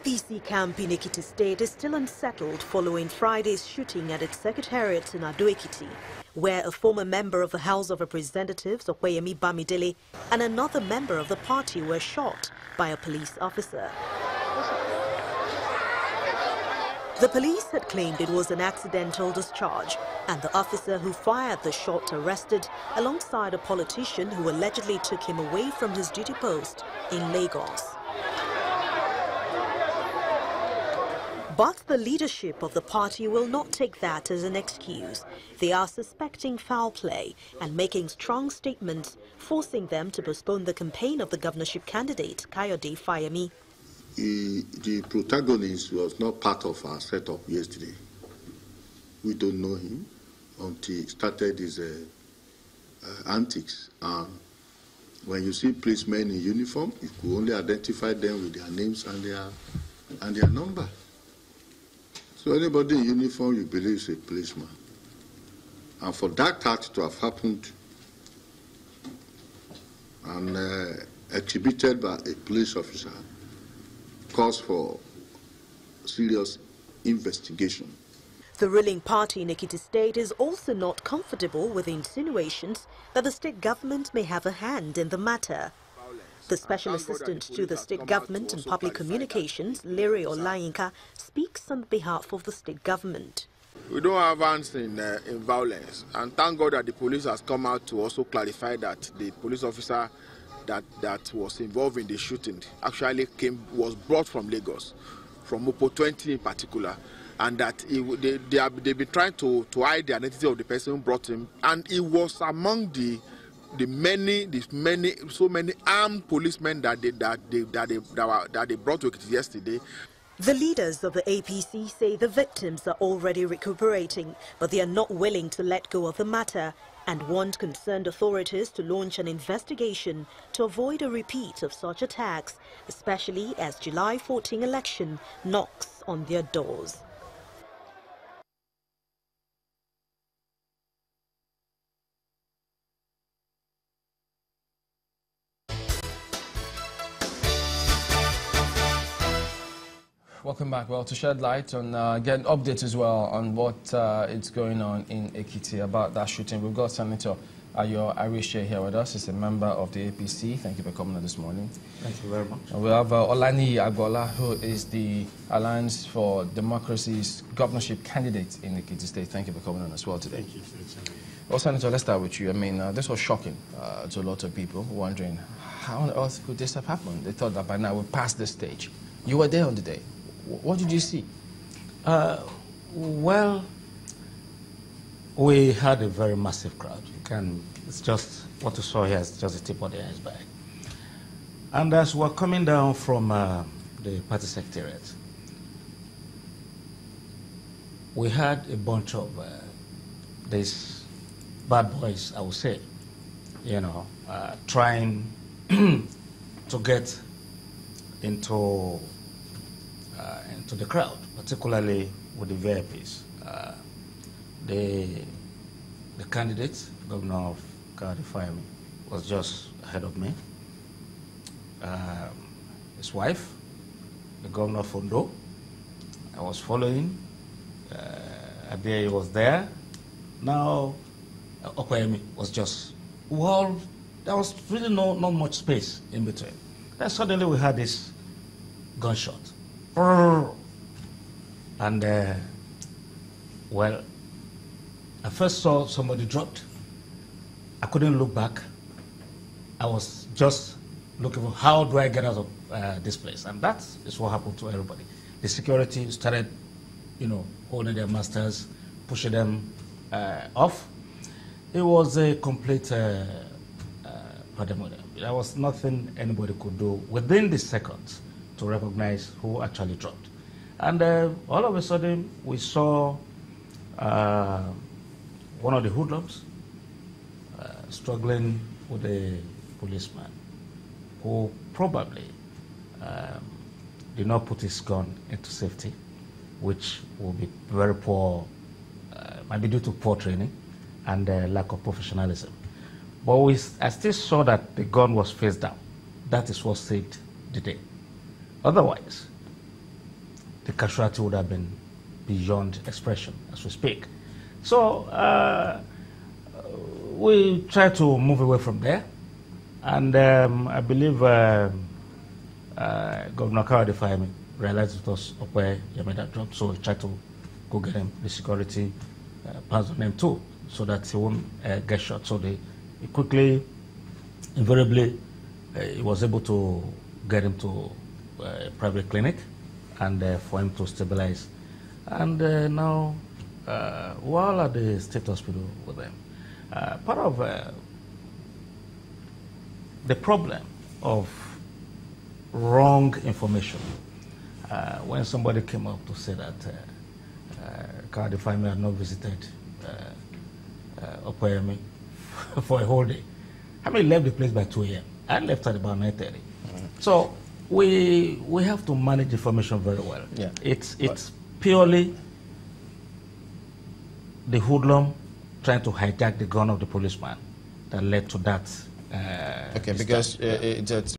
APC camp in Ekiti State is still unsettled following Friday's shooting at its secretariat in Ekiti, where a former member of the House of Representatives, Fayemi and another member of the party were shot by a police officer. The police had claimed it was an accidental discharge, and the officer who fired the shot arrested alongside a politician who allegedly took him away from his duty post in Lagos. But the leadership of the party will not take that as an excuse. They are suspecting foul play and making strong statements, forcing them to postpone the campaign of the governorship candidate, Fayemi. The protagonist was not part of our setup yesterday. We don't know him until he started his antics. When you see policemen in uniform, you could only identify them with their names and their number. So anybody in uniform you believe is a policeman. And for that act to have happened and exhibited by a police officer calls for serious investigation. The ruling party in Ekiti State is also not comfortable with insinuations that the state government may have a hand in the matter. The Special Assistant to the State Government and Public Communications, Larry Olayinka, speaks on behalf of the state government. We don't have hands in violence, and thank God that the police has come out to also clarify that the police officer that was involved in the shooting actually was brought from Lagos, from Mopo 20 in particular, and that they've been trying to hide the identity of the person who brought him, and he was among so many armed policemen that they brought to Ekiti yesterday. The leaders of the APC say the victims are already recuperating, but they are not willing to let go of the matter and want concerned authorities to launch an investigation to avoid a repeat of such attacks, especially as July 14 election knocks on their doors. Welcome back. Well, to shed light on, get updates as well on what is going on in Ekiti about that shooting. We've got Senator Ayo Arishe here with us. He's a member of the APC. Thank you for coming on this morning. Thank you very much. And we have Olani Agbola, who is the Alliance for Democracy's governorship candidate in Ekiti State. Thank you for coming on as well today. Thank you. Well, Senator, let's start with you. I mean, this was shocking to a lot of people, wondering how on earth could this have happened? They thought that by now we're past this stage. You were there on the day. What did you see? Well, we had a very massive crowd. It's just, what you saw here is just the tip of the iceberg. And as we're coming down from the party secretariat, we had a bunch of these bad boys, I would say, trying to get into the crowd, particularly with the VIPs. The candidate, Governor of Fayemi, was just ahead of me. His wife, the Governor of Ondo, I was following. Abiy was there. Now, Fayemi was just, well, there was really not much space in between. Then suddenly we had this gunshot. And, well, I first saw somebody dropped. I couldn't look back. I was just looking for how do I get out of this place. And that is what happened to everybody. The security started, holding their masters, pushing them off. It was a complete pandemonium. There was nothing anybody could do within the seconds to recognize who actually dropped. And all of a sudden, we saw one of the hoodlums struggling with a policeman who probably did not put his gun into safety, which will be very poor, might be due to poor training and lack of professionalism. But I still saw that the gun was face down. That is what saved the day. Otherwise, the casualty would have been beyond expression as we speak. So we try to move away from there, and I believe Governor Fayemi realized it was up where he made that drop, so we tried to go get him the security pass on him too, so that he won't get shot. So he quickly, invariably, he was able to get him to a private clinic and for him to stabilize. And now, while at the state hospital with them, part of the problem of wrong information, when somebody came up to say that Fayemi had not visited Fayemi for a whole day. I mean, left the place by 2 a.m. I left at about 9:30. So we have to manage information very well. Yeah. It's purely the hoodlum trying to hijack the gun of the policeman that led to that. Okay, because it's